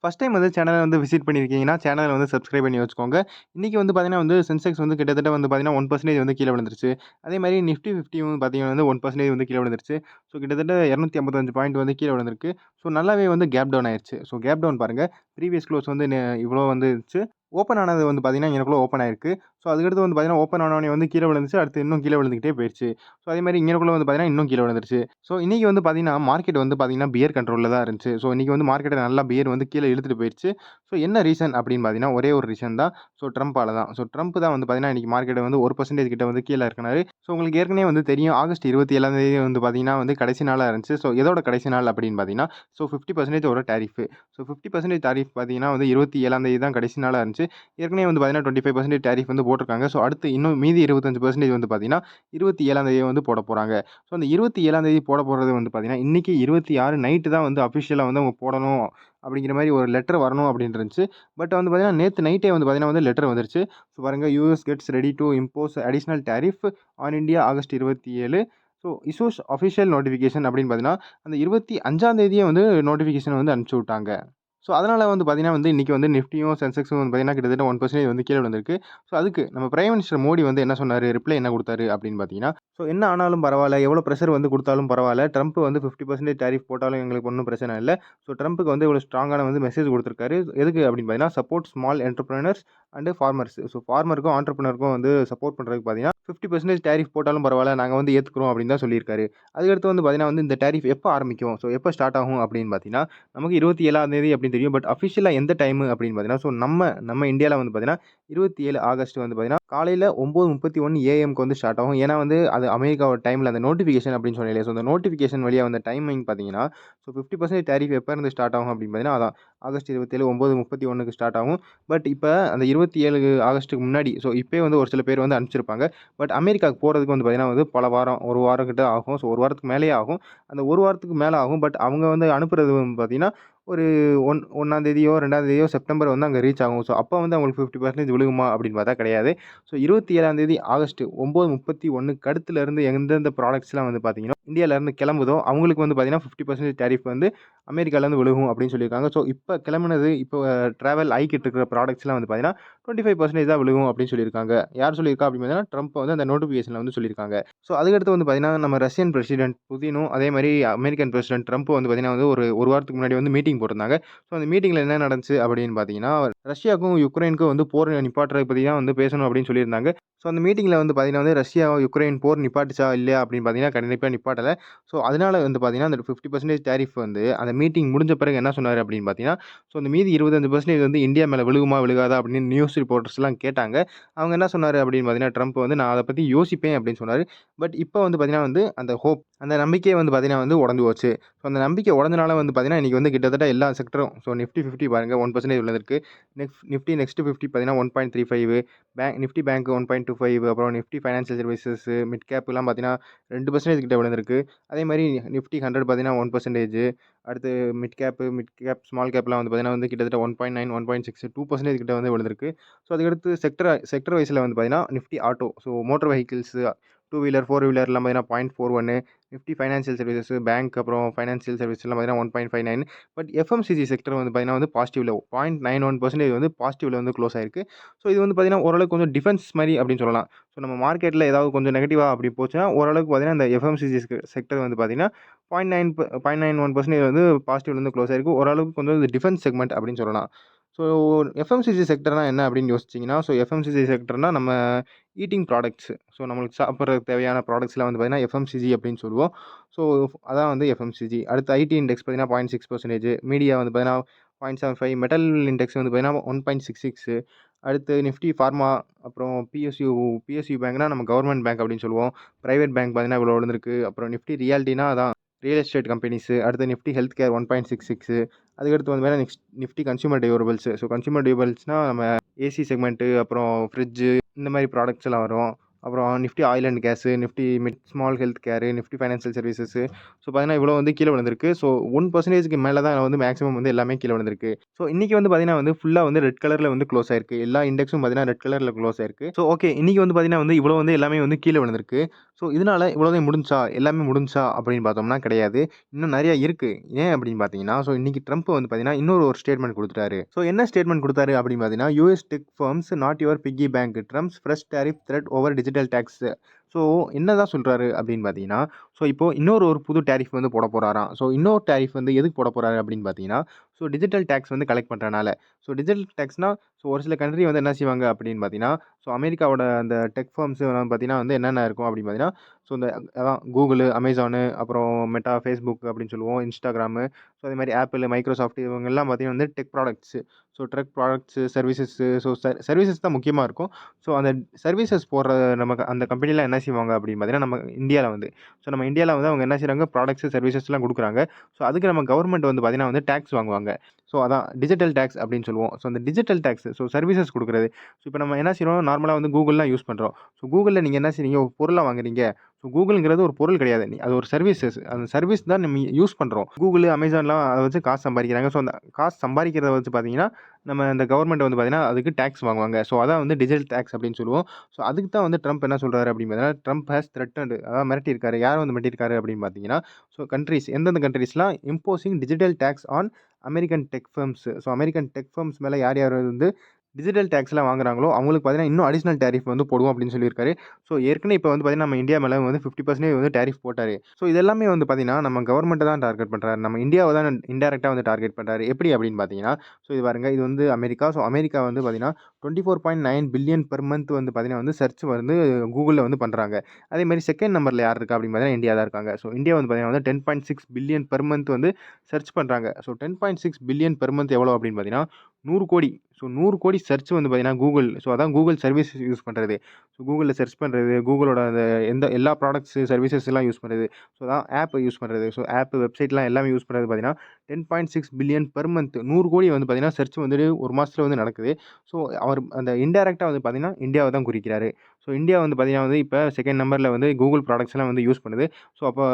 First time வந்து சேனல வந்து visit பண்ணியிருக்கீங்கன்னா, சேனல வந்து சப்ஸ்கிரைப் பண்ணி வச்சுக்கோங்க. இன்னைக்கு வந்து பார்த்தீங்கன்னா வந்து சென்செக்ஸ் வந்து கிட்டத்தட்ட வந்து பார்த்தீங்கன்னா 1% வந்து கீழ விழுந்துருச்சு. அதேமாரி நிஃப்டி 50யும் பார்த்தீங்கன்னா வந்து 1% வந்து கீழ விழுந்துருச்சு. ஸோ கிட்டத்தட்ட 255 பாயிண்ட் வந்து கீழ விழுந்திருக்கு. ஸோ நல்லாவே வந்து கேப் டவுன் ஆயிருச்சு. ஸோ கேப் டவுன் பாருங்க. ப்ரீவியஸ் க்ளோஸ் வந்து இவ்வளோ வந்து இருந்துச்சு. ஓப்பன் ஆனது வந்து பார்த்தீங்கன்னா, இங்கனக்குள்ள ஓப்பன் ஆயிருக்கு. ஸோ அதுக்கடுத்து வந்து பார்த்தீங்கன்னா, ஓப்பன் ஆனோனே வந்து கீழ விழுந்துச்சு. அடுத்து இன்னும் கீழ விழுந்துகிட்டே போயிருச்சு. ஸோ அதேமாரி இங்கனக்குள்ள வந்து பார்த்தீங்கன்னா, இன்னும் கீழ விழுந்துருச்சு. ஸோ இன்னைக்கு வந்து பார்த்தீங்கன்னா, மார்க்கெட் வந்து பார்த்தீங்கன்னா, பியர் கண்ட்ரோல்ல தான் இருந்துச்சு. ஸோ இன்னைக்கு வந்து மார்க்கெட்ட நல்லா பியர் வந்து கீழ இழுத்துட்டு போயிருச்சு. ஸோ என்ன ரீசன் அப்படின்னு பார்த்தீங்கன்னா, ஒரே ஒரு ரீசன் தான். ஸோ ட்ரம்ப்பால தான். ஸோ ட்ரம்ப் தான் வந்து பார்த்தீங்கன்னா, இன்னைக்கு மார்க்கெட்ட வந்து 1% கிட்ட வந்து கீழ இறக்குனாரு. ஸோ உங்களுக்கு ஏற்கனவே வந்து தெரியும். ஆகஸ்ட் 27ஆம் தேதி வந்து பார்த்தீங்கன்னா, வந்து கடைசி நாளா இருந்துச்சு. ஸோ எதோட கடைசி நாள் அப்படின்னு பார்த்தீங்கன்னா, ஸோ 50% ஒரு டாரிஃப். ஸோ 50% டாரிஃப் பார்த்தீங்கன்னா வந்து 27ஆம் தேதி தான் கடைசி நாளா இருந்துச்சு. ஏற்கனவே வந்து பார்த்தீங்கன்னா, 25% டாரிஃப் வந்து போட்டிருக்காங்க. ஸோ அடுத்து இன்னும் மீதி 25% வந்து பார்த்தீங்கன்னா, 27ஆம் தேதி வந்து போடப் போறாங்க. ஸோ அந்த 27ஆம் தேதி போடப் போறது வந்து பார்த்தீங்கன்னா, இன்னைக்கு 26 நைட்டு தான் வந்து அஃபிஷியலா வந்து அவங்க போடணும் அப்படிங்கிற மாரி ஒரு லெட்டர் வரணும் அப்படின்னு இருந்துச்சு. பட் வந்து பார்த்தீங்கன்னா, நேத்து நைட்டே வந்து பார்த்தீங்கன்னா வந்து லெட்டர் வந்துருச்சு. ஸோ பாருங்க US gets ready to impose additional tariff on India August 27. So issues official notification அப்படின்னு பார்த்தீங்கன்னா, அந்த 25ஆம் தேதியே வந்து நோட்டிஃபிகேஷன் வந்து அனுப்பிச்சு விட்டாங்க. ஸோ அதனால வந்து பார்த்தீங்கன்னா வந்து இன்னைக்கு வந்து நிஃப்டியும், சென்செக்ஸும் வந்து பார்த்தீங்கன்னா கிட்டத்தட்ட 1% வந்து கீழ விழுந்திருக்கு. ஸோ அதுக்கு நம்ம பிரைம் மினிஸ்டர் மோடி வந்து என்ன சொன்னாரு? ரிப்ளை என்ன குடுத்தாரு அப்படின்னு பார்த்தீங்கன்னா, ஸோ என்ன ஆனாலும் பரவால்ல, எவ்வளோ பிரஷர் வந்து குடுத்தாலும் பரவால்ல. ட்ரம்ப் வந்து 50% டாரிஃப் போட்டாலும் எங்களுக்கு ஒண்ணும் பிரச்சனை இல்ல. ஸோ ட்ரம்ப்க்கு வந்து இவ்வளோ ஸ்ட்ராங்கான வந்து மெசேஜ் குடுத்திருக்காரு. எதுக்கு அப்படின்னு பார்த்தீங்கன்னா, support small entrepreneurs and farmers. So ஃபார்மருக்கும், ஆன்டர்பிரினியருக்கும் வந்து சப்போர்ட் பண்றதுக்கு பார்த்தீங்கன்னா, 50% டாரிஃப் போட்டாலும் பரவால்ல, நாங்க வந்து ஏத்துக்கிறோம் அப்படின்னு தான் சொல்லியிருக்காரு. அதுக்கடுத்து வந்து பார்த்தீங்கன்னா வந்து இந்த டாரிஃப் எப்ப ஆரம்பிக்கும்? ஸோ எப்ப ஸ்டார்ட் ஆகும் அப்படின்னு பார்த்தீங்கன்னா, நமக்கு 27ஆம் தேதி அப்படின்னு தெரியும். பட் அஃபிஷியலா எந்த டைமு அப்படின்னு பார்த்தீங்கன்னா, ஸோ நம்ம இந்தியால வந்து பார்த்தீங்கன்னா, 27 ஆகஸ்ட் வந்து பார்த்தீங்கன்னா, காலையில 9:31 ஏஎம்க்கு வந்து ஸ்டார்ட் ஆகும். ஏன்னா வந்து அது அமெரிக்காவோட டைம்ல அந்த நோட்டிஃபிகேஷன் அப்படின்னு சொன்னேன் இல்லையா? ஸோ அந்த நோட்டிஃபிகேஷன் வழியா வந்த டைமிங் பார்த்தீங்கன்னா, ஸோ 50% டாரிஃப் எப்ப இருந்து ஸ்டார்ட் ஆகும் அப்படின்னு பார்த்தீங்கன்னா, அதான் ஆகஸ்ட் 27 9:31க்கு ஸ்டார்ட் ஆகும். பட் இப்ப அந்த 27 ஆகஸ்ட்டுக்கு முன்னாடி ஸோ இப்பயே வந்து ஒரு சில பேர் வந்து அனுப்பிச்சிருப்பாங்க. பட் அமெரிக்காவுக்கு போறதுக்கு வந்து பார்த்தீங்கன்னா வந்து பல வாரம், 1 வாரம் கிட்ட ஆகும். ஸோ 1 வாரத்துக்கு மேலேயே ஆகும். அந்த 1 வாரத்துக்கு மேல ஆகும். பட் அவங்க வந்து அனுப்புறது வந்து பார்த்தீங்கன்னா, ஒரு 1ஆம் தேதியோ, 2ஆம் தேதியோ செப்டம்பர் வந்து அங்க ரீச் ஆகும். ஸோ அப்ப வந்து அவங்களுக்கு 50% விழுகுமா அப்படின்னு பார்த்தா கிடையாது. ஸோ 27ஆம் தேதி ஆகஸ்ட் 9:31க்கு அடுத்துலருந்து எந்தெந்த ப்ராடக்ட்ஸ்லாம் வந்து பார்த்தீங்கன்னா, இந்தியாலருந்து கிளம்புதோ அவங்களுக்கு வந்து பார்த்தீங்கன்னா 50% டாரிஃப் வந்து அமெரிக்காலருந்து விழுகும் அப்படின்னு சொல்லியிருக்காங்க. ஸோ இப்ப கிளம்புனது இப்போ டிராவல் ஆயிக்கிட்டு இருக்கிற ப்ராடக்ட்ஸ்லாம் வந்து பார்த்தீங்கன்னா, 25% தான் விழுகும் அப்படின்னு சொல்லியிருக்காங்க. யார் சொல்லியிருக்கா அப்படின்னு பார்த்தீங்கன்னா, ட்ரம்ப் வந்து அந்த நோட்டிஃபிகேஷன்ல வந்து சொல்லியிருக்காங்க. ஸோ அதுக்கடுத்து வந்து பார்த்தீங்கன்னா, நம்ம ரஷ்யன் பிரசிடென்ட் புதினும், அதே மாரி அமெரிக்கன் பிரசிடென்ட் ட்ரம்ப்பும் வந்து பார்த்தீங்கன்னா வந்து ஒரு வாரத்துக்கு முன்னாடி வந்து மீட்டிங் போட்டிருந்தாங்க. ஸோ அந்த மீட்டிங்ல என்ன நடந்துச்சு அப்படின்னு பார்த்தீங்கன்னா, ரஷ்யாவுக்கும், யுக்ரைனுக்கும் வந்து போர் நிப்பாட்டுறத பத்தி தான் வந்து பேசணும் அப்படின்னு சொல்லியிருந்தாங்க. ஸோ அந்த மீட்டிங்ல வந்து பார்த்தீங்கன்னா வந்து ரஷ்யா, யுக்ரைன் போர் நிப்பாட்டுச்சா இல்லையா அப்படின்னு பார்த்தீங்கன்னா, கண்டிப்பா நிப்பாட்டல. ஸோ அதனால வந்து பார்த்தீங்கன்னா, அந்த 50% டாரிஃப் வந்து அந்த மீட்டிங் முடிஞ்ச பிறகு என்ன சொன்னாரு அப்படின்னு பார்த்தீங்கன்னா, ஸோ அந்த மீதி 25% வந்து இந்தியா மேல விழுகுமா, விழுகாதா அப்படின்னு நியூஸ் ரிப்போர்ட்டர்ஸ்லாம் கேட்டாங்க. அவங்க என்ன சொன்னாரு அப்படின்னு பார்த்தீங்கன்னா, ட்ரம்ப் வந்து நான் அத பத்தி யோசிப்பேன் அப்படின்னு சொன்னாரு. பட் இப்ப வந்து பார்த்தீங்கன்னா வந்து அந்த அந்த நம்பிக்கையே வந்து பார்த்தீங்கன்னா வந்து உடைஞ்சு போச்சு. ஸோ அந்த நம்பிக்கை உடைஞ்சனால வந்து பார்த்தீங்கன்னா, இன்னைக்கு வந்து கிட்டத்தட்ட எல்லா செக்டரும் ஸோ நிஃப்டி 50 பாருங்க 1% விழுந்திருக்கு. நிஃப்டி நெக்ஸ்ட் 50 பார்த்தீங்கன்னா 1.35 நிஃப்டி பேங்க் 1.25 அப்புறம் நிஃப்டி ஃபைனான்சியல் சர்வீசஸ், மிட் கேப்லாம் பார்த்தீங்கன்னா 2% கிட்ட விழுந்திருக்கு. அதே மாரி நிஃப்டி 100 பார்த்தீங்கன்னா 1%. அடுத்து மிட் கேப், ஸ்மால் கேப்லாம் வந்து பார்த்தீங்கன்னா வந்து கிட்டத்தட்ட 1.9, 1.6, 2% கிட்ட வந்து விழுந்திருக்கு. ஸோ அதுக்கடுத்து செக்டர் வைஸ்ல வந்து பார்த்தீங்கன்னா, Nifty auto, so motor vehicles, 2 wheeler, 4 வீலர்லாம் பார்த்தீங்கன்னா 0.41, நிஃப்டி ஃபைனான்சியல் சர்வீசஸ், பேங்க் அப்புறம் ஃபைனான்சியல் சர்வீஸ்லாம் பார்த்தீங்கன்னா 1.59. பட் எஃப்எம்சிஜி செக்டர் வந்து பார்த்தீங்கன்னா வந்து பாசிட்டிவ்ல 0.91% வந்து பாசிட்டிவ்ல வந்து க்ளோஸ் ஆயிருக்கு. ஸோ இது வந்து பார்த்தீங்கன்னா ஓரளவுக்கு கொஞ்சம் டிஃபென்ஸ் மாரி அப்படின்னு சொல்லலாம். ஸோ நம்ம மார்க்கெட்ல ஏதாவது கொஞ்சம் நெகட்டிவா அப்படி போச்சுன்னா, ஓரளவுக்கு பார்த்தீங்கன்னா இந்த எஃப்எம்சிஜி செக்டர் வந்து பார்த்தீங்கன்னா 0.91% வந்து பாசிட்டிவ்ல இருந்து க்ளோஸ் ஆயிருக்கு. ஓரளவுக்கு கொஞ்சம் இது டிஃபென்ஸ் செக்மெண்ட் அப்படின்னு சொல்லலாம். ஸோ எஃப்எம்சிஜி செக்டர்னா என்ன அப்படின்னு யோசிச்சீங்கன்னா, ஸோ எஃப்எம்சிஜி செக்டர்னா நம்ம ஈட்டிங் ப்ராடக்ட்ஸ். ஸோ நம்மளுக்கு சாப்பிடுறதுக்கு தேவையான ப்ராடக்ட்ஸ்லாம் வந்து பார்த்தீங்கன்னா எஃப்எம்சிஜி அப்படின்னு சொல்லுவோம். ஸோ அதான் வந்து எஃப்எம்சிஜி. அடுத்து ஐடி இண்டெக்ஸ் பார்த்தீங்கன்னா 0.6%, மீடியா வந்து பார்த்தீங்கன்னா 0.75, மெட்டல் இண்டெக்ஸ் வந்து பார்த்தீங்கன்னா 1.66. அடுத்து நிஃப்டி ஃபார்மா, அப்புறம் பிஎஸ்யூ பேங்க்னா நம்ம கவர்மெண்ட் பேங்க் அப்படின்னு சொல்லுவோம். பிரைவேட் பேங்க் பார்த்தீங்கன்னா இவ்வளோ விழுந்திருக்கு. அப்புறம் நிஃப்டி ரியால்டினா அதான் ரியல் எஸ்டேட் கம்பெனிஸு. அடுத்து நிஃப்டி ஹெல்த் கேர் 1.66. அதுக்கடுத்து வந்து பார்த்தீங்கன்னா Nifty consumer durables. So consumer டியூரபிள்ஸ்னா நம்ம ஏசி செக்மெண்ட்டு, அப்புறம் ஃப்ரிட்ஜு இந்த மாரி ப்ராடக்ட்ஸ் எல்லாம் வரும். அப்புறம் Nifty oil and gas, Nifty mid small health care, Nifty financial services. So பார்த்தீங்கன்னா, இவ்வளோ வந்து கீழ விழுந்திருக்கு. ஸோ 1%க்கு மேல தான் வந்து மேக்ஸிமம் வந்து எல்லாமே கீழ விழுந்திருக்கு. ஸோ இன்னைக்கு வந்து பார்த்தீங்கன்னா வந்து ஃபுல்லா வந்து ரெட் கலர்ல வந்து க்ளோஸ் ஆயிருக்கு. எல்லா இண்டெக்ஸும் பார்த்தீங்கன்னா ரெட் கலர்ல க்ளோஸ் ஆயிருக்கு. So okay. இன்னைக்கு வந்து பார்த்தீங்கன்னா வந்து இவ்வளோ வந்து எல்லாமே வந்து கீழ விழுந்திருக்கு. ஸோ இதனால இவ்வளோதான் முடிஞ்சுச்சா? எல்லாமே முடிஞ்சுச்சா? அப்படின்னு பார்த்தோம்னா கிடையாது. இன்னும் நெறைய இருக்கு. ஏன் அப்படின்னு பார்த்தீங்கன்னா, ஸோ இன்னைக்கு ட்ரம்ப் வந்து பார்த்தீங்கன்னா, இன்னொரு ஸ்டேட்மெண்ட் குடுத்துட்டாரு. ஸோ என்ன ஸ்டேட்மெண்ட் குடுத்தாரு அப்படின்னு பார்த்தீங்கன்னா, US tech firms not your piggy bank. Trump's fresh tariff threat over digital tax. So என்னதான் சொல்றாரு அப்படின்னு பார்த்தீங்கன்னா, ஸோ இப்போ ஒரு புது டாரிஃப் வந்து போடப் போறாராம். ஸோ இன்னொரு டாரிஃப் வந்து எதுக்கு போடப் போறாரு அப்படின்னு பார்த்தீங்கன்னா, ஸோ டிஜிட்டல் டாக்ஸ் வந்து கலெக்ட் பண்றனால. ஸோ டிஜிட்டல் டாக்ஸ்னா, ஸோ ஒரு சில கண்ட்ரி வந்து என்ன செய்வாங்க அப்படின்னு பார்த்தீங்கன்னா, ஸோ அமெரிக்காவோட அந்த டெக் ஃபர்ம்ஸ் பார்த்தீங்கன்னா வந்து என்னென்ன இருக்கும் அப்படின்னு பார்த்தீங்கன்னா, ஸோ இந்த அதான் Google, Amazon, அப்புறம் Meta, Facebook அப்படின்னு சொல்லுவோம். Instagram, ஸோ அதே மாரி Apple, Microsoft இவங்கலாம் பார்த்தீங்கன்னா வந்து tech products. So tech products, services. So services தான் முக்கியமா இருக்கும். ஸோ அந்த சர்வீசஸ் போடுற நமக்கு அந்த கம்பெனிலாம் என்ன செய்வாங்க அப்படின்னு பார்த்தீங்கன்னா, நம்ம இந்தியால வந்து நம்ம இந்தியால வந்து அவங்க என்ன செய்றாங்க, ப்ராடக்ட்ஸ், சர்வீசஸ்லாம் குடுக்குறாங்க. ஸோ அதுக்கு நம்ம கவர்மெண்ட் வந்து பார்த்தீங்கன்னா வந்து டாக்ஸ் வாங்குவாங்க. ஸோ அதான் டிஜிட்டல் டாக்ஸ் அப்படின்னு சொல்லுவோம். ஸோ அந்த டிஜிட்டல் டாக்ஸ், ஸோ சர்வீசஸ் குடுக்குறது. ஸோ இப்போ நம்ம என்ன செய்றோம், நார்மலா வந்து Googleலாம் யூஸ் பண்றோம். ஸோ Googleல நீங்க என்ன செய்றீங்க, ஒரு பொருள வாங்குறீங்க. ஸோ Googleங்கிறது ஒரு பொருள் கிடையாது. அது ஒரு சர்வீசஸ். அந்த சர்வீஸ் தான் நம்ம யூஸ் பண்றோம். Google, Amazonலாம் அத வச்சு காசு சம்பாரிக்கிறாங்க. ஸோ அந்த காசு சம்பாரிக்கிறத வச்சு பார்த்தீங்கன்னா, நம்ம இந்த கவர்மெண்ட் வந்து பார்த்தீங்கன்னா, அதுக்கு டாக்ஸ் வாங்குவாங்க. ஸோ அதான் வந்து டிஜிட்டல் டாக்ஸ் அப்படின்னு சொல்லுவோம். ஸோ அதுக்கு தான் வந்து ட்ரம்ப் என்ன சொல்றாரு அப்படின்னு பார்த்தீங்கன்னா, ட்ரம்ப் ஹேஸ் த்ரெட்டன்ட், அதாவது மிரட்டியிருக்காரு. யார வந்து மிரட்டியிருக்காரு அப்படின்னு பார்த்தீங்கன்னா, ஸோ கண்ட்ரீஸ் எந்தெந்த கண்ட்ரீஸ்லாம் imposing digital tax on American tech firms. So American tech firms மேல யார் யார் வந்து டிஜிட்டல் டாக்ஸ்லாம் வாங்குறாங்களோ, அவங்களுக்கு பார்த்தீங்கன்னா, இன்னும் அடிஷனல் டாரிஃப் வந்து போடுவோம் அப்படின்னு சொல்லியிருக்காரு. ஸோ ஏற்கனவே இப்ப வந்து பார்த்தீங்கன்னா, நம்ம இந்தியா மேல வந்து 50% வந்து டாரிஃப் போட்டாரு. ஸோ இது எல்லாமே வந்து பார்த்தீங்கன்னா, நம்ம கவர்மெண்ட்ட தான் டார்கெட் பண்றாரு. நம்ம இந்தியாவ தான் இன்டைரக்ட்டா வந்து டார்கெட் பண்றாரு. எப்படி அப்படின்னு பார்த்தீங்கன்னா, ஸோ இது பாருங்க, இது வந்து அமெரிக்கா. ஸோ அமெரிக்கா வந்து பார்த்தீங்கன்னா, 24.9 பில்லியன் பெர் மந்த் வந்து பார்த்தீங்கன்னா வந்து சர்ச் வந்து Googleல வந்து பண்றாங்க. அதே மாரி செகண்ட் நம்பர்ல யார் இருக்கா அப்படின்னு பார்த்தீங்கன்னா, இந்தியா தான் இருக்காங்க. ஸோ இந்தியா வந்து பார்த்தீங்கன்னா வந்து 10.6 பில்லியன் பெர் மந்த் வந்து சர்ச் பண்றாங்க. ஸோ 10.6 பில்லியன் பெர் மந்த் எவ்வளோ அப்படின்னு பார்த்தீங்கன்னா, 100 கோடி. ஸோ 100 கோடி சர்ச் வந்து பார்த்தீங்கன்னா, Google. ஸோ அதான் Google சர்வீஸ் யூஸ் பண்றது. ஸோ Googleல சர்ச் பண்றது, Googleோட அந்த எல்லா ப்ராடக்ட்ஸ், சர்வீசஸ் எல்லாம் யூஸ் பண்றது. ஸோ அதான் ஆப் யூஸ் பண்றது. ஸோ ஆப், வெப்சைட்லாம் எல்லாமே யூஸ் பண்றது பார்த்தீங்கன்னா, 10.6 பில்லியன் பெர் மந்த் 100 கோடி வந்து பார்த்தீங்கன்னா, சர்ச் வந்துட்டு ஒரு மாசத்துல வந்து நடக்குது. ஸோ அவர் அந்த இன்டைரக்ட்டா வந்து பார்த்தீங்கன்னா, இந்தியாவ தான் குறிக்கிறாரு. ஸோ இந்தியா வந்து பார்த்தீங்கன்னா வந்து இப்ப செகண்ட் நம்பர்ல வந்து Google ப்ராடக்ட்ஸ்லாம் வந்து யூஸ் பண்ணுது. ஸோ அப்போ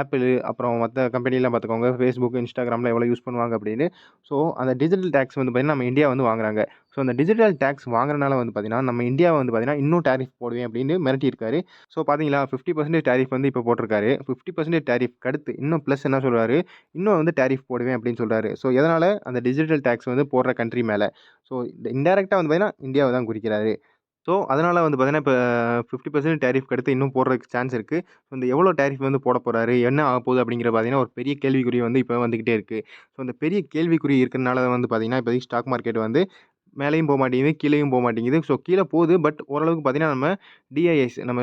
Apple, அப்புறம் மத்த கம்பெனிலாம் பார்த்துக்கோங்க. Facebook, Instagramலாம் எவ்வளோ யூஸ் பண்ணுவாங்க அப்படின்னு. ஸோ அந்த டிஜிட்டல் டாக்ஸ் வந்து பார்த்தீங்கன்னா, நம்ம இந்தியா வந்து வாங்குறாங்க. ஸோ அந்த டிஜிட்டல் டாக்ஸ் வாங்குறனால வந்து பார்த்தீங்கன்னா, நம்ம இந்தியாவ வந்து பார்த்தீங்கன்னா, இன்னும் டாரிஃப் போடுவேன் அப்படின்னு மிரட்டியிருக்காரு. ஸோ பார்த்தீங்களா, 50% டாரிஃப் வந்து இப்போ போட்டிருக்காரு. 50% டாரிஃப்க்கு அடுத்து இன்னும் பிளஸ் என்ன சொல்றாரு, இன்னும் வந்து டாரிஃப் போடுவேன் அப்படின்னு சொல்றாரு. ஸோ எதனால, அந்த டிஜிட்டல் டாக்ஸ் வந்து போடுற கண்ட்ரி மேல. ஸோ இன்டைரக்ட்டா வந்து பார்த்தீங்கன்னா, இந்தியாவ தான் குறிக்கிறாரு. ஸோ அதனால வந்து பார்த்தீங்கன்னா, இப்ப 50% டாரிஃப்க்கு அடுத்து இன்னும் போடுறதுக்கு சான்ஸ் இருக்கு. இந்த எவ்வளோ டாரிஃப் வந்து போடப் போறாரு, என்ன ஆகப்போகுது அப்படிங்கிற பார்த்தீங்கன்னா, ஒரு பெரிய கேள்விக்குறி வந்து இப்ப வந்துகிட்டே இருக்கு. ஸோ அந்த பெரிய கேள்விக்குறி இருக்கிறனால வந்து பார்த்தீங்கன்னா, இப்போதைக்கு ஸ்டாக் மார்க்கெட் வந்து மேலேயும் மாட்டேங்குது, கீழயும் மாட்டேங்குது. ஸோ கீழ போகுது. பட் ஓரளவுக்கு பார்த்தீங்கன்னா, நம்ம டிஐஎஸ், நம்ம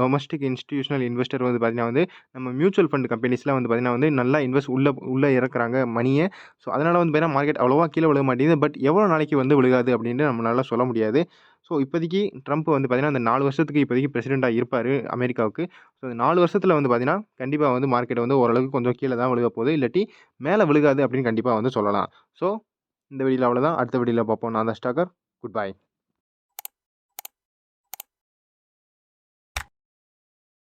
டொமஸ்டிக் இன்ஸ்டிடியூஷனல் இன்வெஸ்டர் வந்து பார்த்தீங்கன்னா வந்து, நம்ம மியூச்சுவல் ஃபண்ட் கம்பெனிஸ்லாம் வந்து பார்த்தீங்கன்னா வந்து, நல்லா இன்வெஸ்ட் உள்ள இறக்குறாங்க மணிய. ஸோ அதனால வந்து பார்த்தீங்கன்னா, மார்க்கெட் அவ்வளவா கீழ விழ மாட்டேங்குது. பட் எவ்வளோ நாளைக்கு வந்து விழுகாது அப்படின்னு நம்மளால சொல்ல முடியாது. ஸோ இப்போதைக்கு ட்ரம்ப் வந்து பார்த்தீங்கன்னா, அந்த 4 வருஷத்துக்கு இப்போதைக்கு பிரசிடென்ட்டா இருப்பாரு அமெரிக்காவுக்கு. ஸோ அந்த 4 வருஷத்துல வந்து பார்த்தீங்கன்னா, கண்டிப்பா வந்து மார்க்கெட் வந்து ஓரளவுக்கு கொஞ்சம் கீழ தான் விழுகப் போகுது. இல்லாட்டி மேல விழுகாது அப்படின்னு கண்டிப்பா வந்து சொல்லலாம். ஸோ இந்த வீடியோல அவ்வளோதான். அடுத்த வீடியோல பார்ப்போம். நான் தான் ஸ்டாக்கர். Good bye.